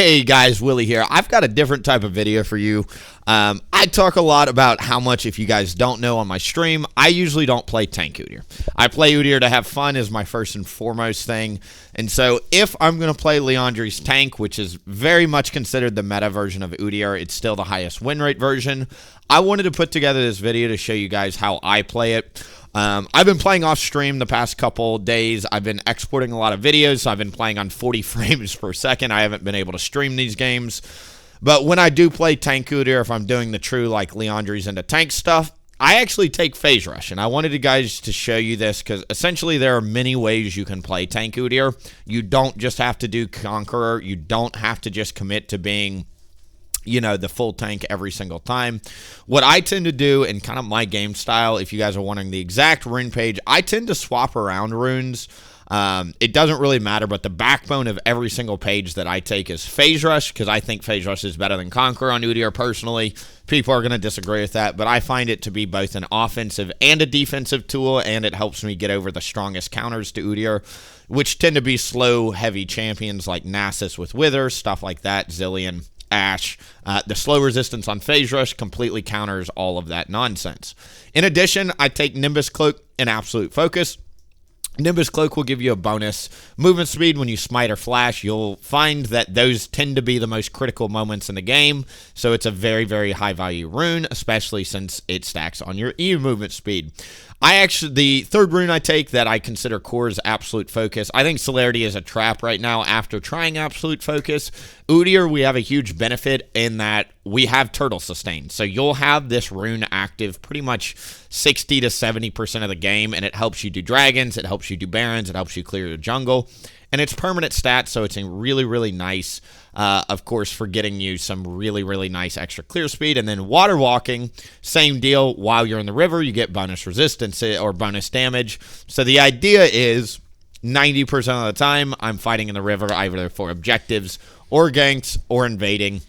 Hey guys, Willie here. I've got a different type of video for you. I talk a lot about how much, if you guys don't know on my stream, I usually don't play tank Udyr. I play Udyr to have fun is my first and foremost thing. And so if I'm going to play lolWillie's tank, which is very much considered the meta version of Udyr, it's still the highest win rate version. I wanted to put together this video to show you guys how I play it. I've been playing off stream the past couple days. I've been exporting a lot of videos, so I've been playing on 40 frames per second. I haven't been able to stream these games. But when I do play tank Udyr, if I'm doing the true like lolWillie's into tank stuff, I actually take phase rush. And I wanted you guys to show you this because essentially there are many ways you can play tank Udyr. You don't just have to do Conqueror. You don't have to just commit to being, you know, the full tank every single time. What I tend to do in kind of my game style, if you guys are wondering the exact rune page, I tend to swap around runes. It doesn't really matter, but the backbone of every single page that I take is phase rush, because I think phase rush is better than Conqueror on Udyr personally. People are going to disagree with that, but I find it to be both an offensive and a defensive tool, and it helps me get over the strongest counters to Udyr, which tend to be slow, heavy champions like Nasus with Wither, stuff like that, Zillion, Ashe. The slow resistance on phase rush completely counters all of that nonsense. In addition, I take Nimbus Cloak and Absolute Focus. Nimbus Cloak will give you a bonus movement speed when you smite or flash. You'll find that those tend to be the most critical moments in the game, so it's a very, very high value rune, especially since it stacks on your E movement speed. The third rune I take that I consider core is Absolute Focus. I think Celerity is a trap right now after trying Absolute Focus. Udyr, we have a huge benefit in that we have Turtle Sustain. So you'll have this rune active pretty much 60 to 70% of the game, and it helps you do dragons, it helps you do barons, it helps you clear the jungle. And it's permanent stats, so it's really, really nice, of course, for getting you some really, really nice extra clear speed. And then water walking, same deal. While you're in the river, you get bonus resistance or bonus damage. So the idea is 90% of the time, I'm fighting in the river either for objectives or ganks or invading.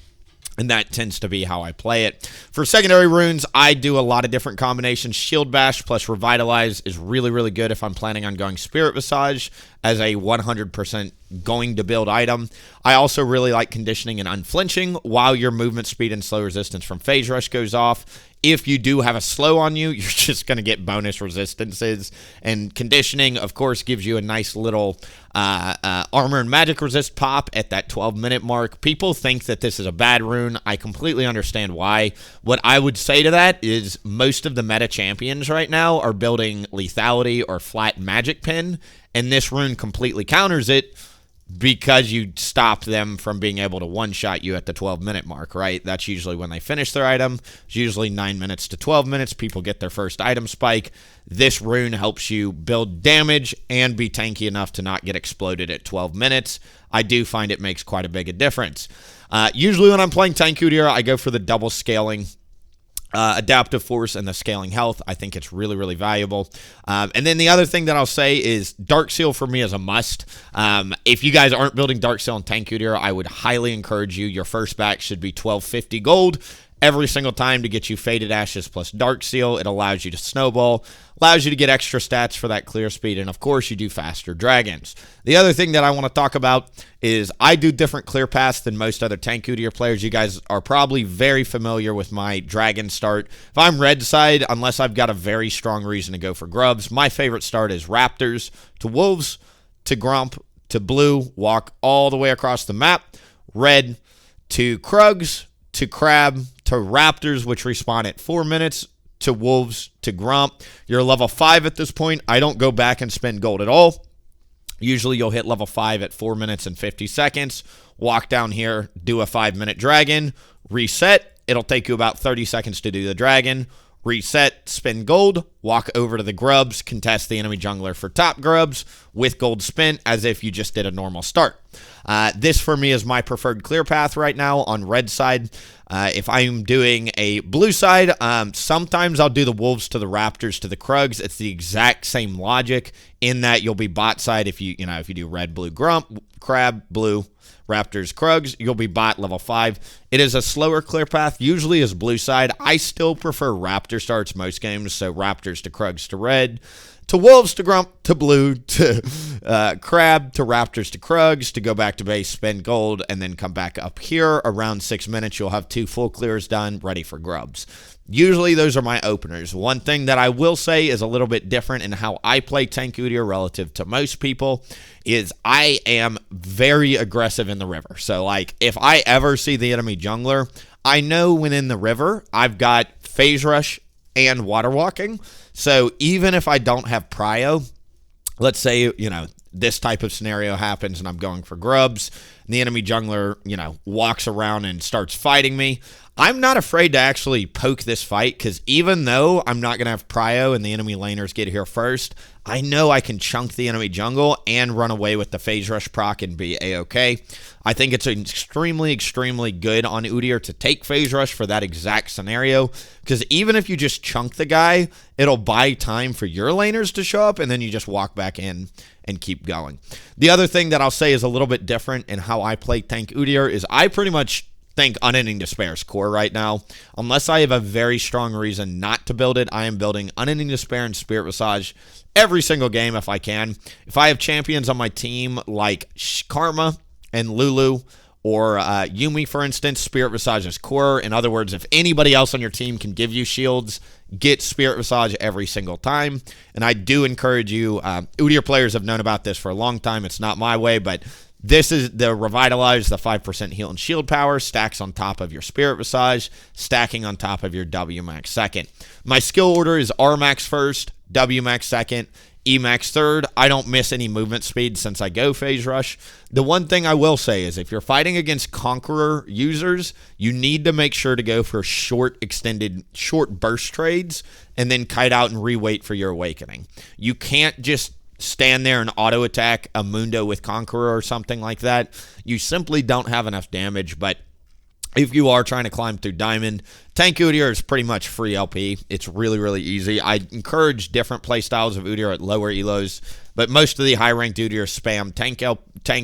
And that tends to be how I play it. For secondary runes, I do a lot of different combinations. Shield Bash plus Revitalize is really, really good if I'm planning on going Spirit Visage as a 100% going to build item. I also really like Conditioning and Unflinching while your movement speed and slow resistance from Phase Rush goes off. If you do have a slow on you, you're just going to get bonus resistances. And Conditioning, of course, gives you a nice little armor and magic resist pop at that 12-minute mark. People think that this is a bad rune. I completely understand why. What I would say to that is most of the meta champions right now are building lethality or flat magic pin, and this rune completely counters it because you stop them from being able to one-shot you at the 12-minute mark, right? That's usually when they finish their item. It's usually 9 minutes to 12 minutes. People get their first item spike. This rune helps you build damage and be tanky enough to not get exploded at 12 minutes. I do find it makes quite a big difference. Usually when I'm playing tank Udyr, I go for the double scaling adaptive force and the scaling health. I think it's really, really valuable. And then the other thing that I'll say is Dark Seal for me is a must. If you guys aren't building Dark Seal and tank Udyr, I would highly encourage you. Your first back should be 1250 gold every single time to get you Faded Ashes plus Dark Seal. It allows you to snowball, allows you to get extra stats for that clear speed, and of course you do faster dragons. The other thing that I want to talk about is I do different clear paths than most other tank Udyr players. You guys are probably very familiar with my dragon start. If I'm red side, unless I've got a very strong reason to go for grubs, my favorite start is Raptors to Wolves to Grump to Blue, walk all the way across the map, red to Krugs to Crab to Raptors, which respawn at 4 minutes, to Wolves, to Grump. You're level 5 at this point. I don't go back and spend gold at all. Usually you'll hit level 5 at 4 minutes and 50 seconds. Walk down here, do a 5-minute dragon, reset. It'll take you about 30 seconds to do the dragon. Reset, spend gold, walk over to the grubs, contest the enemy jungler for top grubs with gold spent as if you just did a normal start. This for me is my preferred clear path right now on red side. If I'm doing a blue side, sometimes I'll do the Wolves to the Raptors to the Krugs. It's the exact same logic in that you'll be bot side if you do red, blue, Grump, Crab, blue, Raptors, Krugs, you'll be bot level 5. It is a slower clear path, usually is blue side. I still prefer Raptor starts most games, so Raptors to Krugs to red, to wolves to grump to blue to crab to raptors to krugs to go back to base, spend gold, and then come back up here. Around 6 minutes, you'll have 2 full clears done, ready for grubs. Usually those are my openers. One thing that I will say is a little bit different in how I play Tank Udyr relative to most people is I am very aggressive in the river. So like if I ever see the enemy jungler, I know when in the river I've got phase rush and water walking. So even if I don't have prio, let's say, this type of scenario happens and I'm going for grubs, and the enemy jungler, walks around and starts fighting me, I'm not afraid to actually poke this fight, because even though I'm not going to have prio and the enemy laners get here first, I know I can chunk the enemy jungle and run away with the phase rush proc and be a-okay. I think it's extremely, extremely good on Udyr to take phase rush for that exact scenario, because even if you just chunk the guy, it'll buy time for your laners to show up, and then you just walk back in and keep going. The other thing that I'll say is a little bit different in how I play Tank Udyr is I pretty much think Unending Despair's core right now. Unless I have a very strong reason not to build it, I am building Unending Despair and Spirit Visage every single game if I can. If I have champions on my team like Karma and Lulu or Yumi, for instance, Spirit Visage is core. In other words, if anybody else on your team can give you shields, get Spirit Visage every single time. And I do encourage you, Udyr players have known about this for a long time. It's not my way, but this is the Revitalize, the 5% heal and shield power, stacks on top of your Spirit Visage, stacking on top of your W max second. My skill order is R max first, W max second, E max third. I don't miss any movement speed since I go phase rush. The one thing I will say is if you're fighting against Conqueror users, you need to make sure to go for short burst trades and then kite out and re-wait for your awakening. You can't just stand there and auto attack a Mundo with Conqueror or something like that. You simply don't have enough damage. But if you are trying to climb through Diamond, Tank Udyr is pretty much free LP. It's really, really easy. I encourage different playstyles of Udyr at lower elos, but most of the high-ranked Udyr spam Tank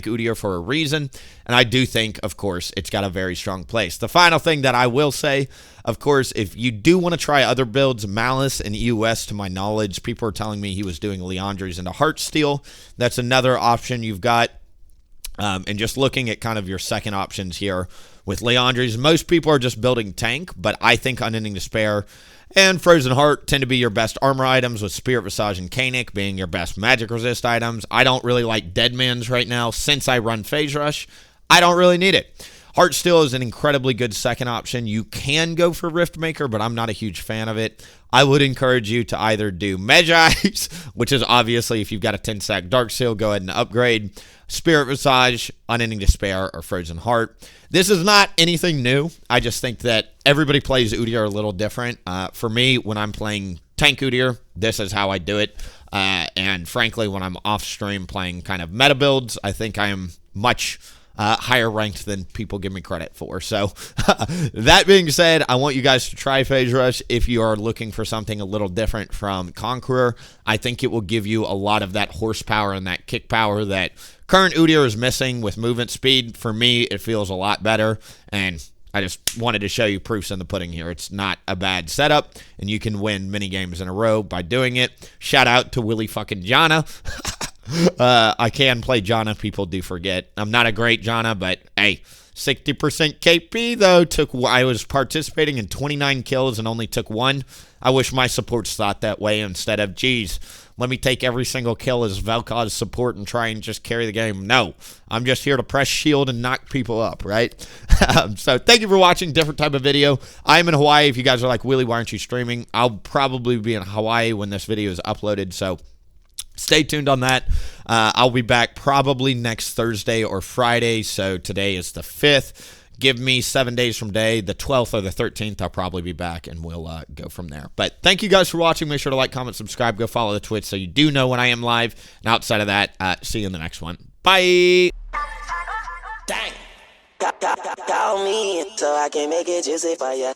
Udyr for a reason, and I do think, of course, it's got a very strong place. The final thing that I will say, of course, if you do want to try other builds, Malice and EOS, to my knowledge, people are telling me he was doing Leandries into Heartsteel. That's another option you've got. And just looking at kind of your second options here with Leandries, most people are just building tank, but I think Unending Despair and Frozen Heart tend to be your best armor items, with Spirit Visage and Kanik being your best magic resist items. I don't really like Deadman's right now since I run Phase Rush. I don't really need it. Heartsteel is an incredibly good second option. You can go for Riftmaker, but I'm not a huge fan of it. I would encourage you to either do Medjai's, which is obviously if you've got a 10-stack Darksteel, go ahead and upgrade, Spirit Visage, Unending Despair, or Frozen Heart. This is not anything new. I just think that everybody plays Udyr a little different. For me, when I'm playing Tank Udyr, this is how I do it. And frankly, when I'm off stream playing kind of meta builds, I think I am much higher ranked than people give me credit for. So that being said, I want you guys to try Phase Rush if you are looking for something a little different from Conqueror. I think it will give you a lot of that horsepower and that kick power that current Udyr is missing with movement speed. For me, it feels a lot better, and I just wanted to show you proofs in the pudding here. It's not a bad setup, and you can win many games in a row by doing it. Shout out to Willie fucking Jana. I can play Janna. People do forget. I'm not a great Janna, but hey, 60% KP though. I was participating in 29 kills and only took 1. I wish my supports thought that way instead of, geez, let me take every single kill as Vel'Koz's support and try and just carry the game. No, I'm just here to press shield and knock people up, right? So thank you for watching. Different type of video. I'm in Hawaii. If you guys are like, Willie, why aren't you streaming? I'll probably be in Hawaii when this video is uploaded, so stay tuned on that. I'll be back probably next Thursday or Friday. So today is the 5th. Give me 7 days from today, the 12th or the 13th. I'll probably be back, and we'll go from there. But thank you guys for watching. Make sure to like, comment, subscribe. Go follow the Twitch so you do know when I am live. And outside of that, see you in the next one. Bye. Dang. Call me so I can make it juicy for ya.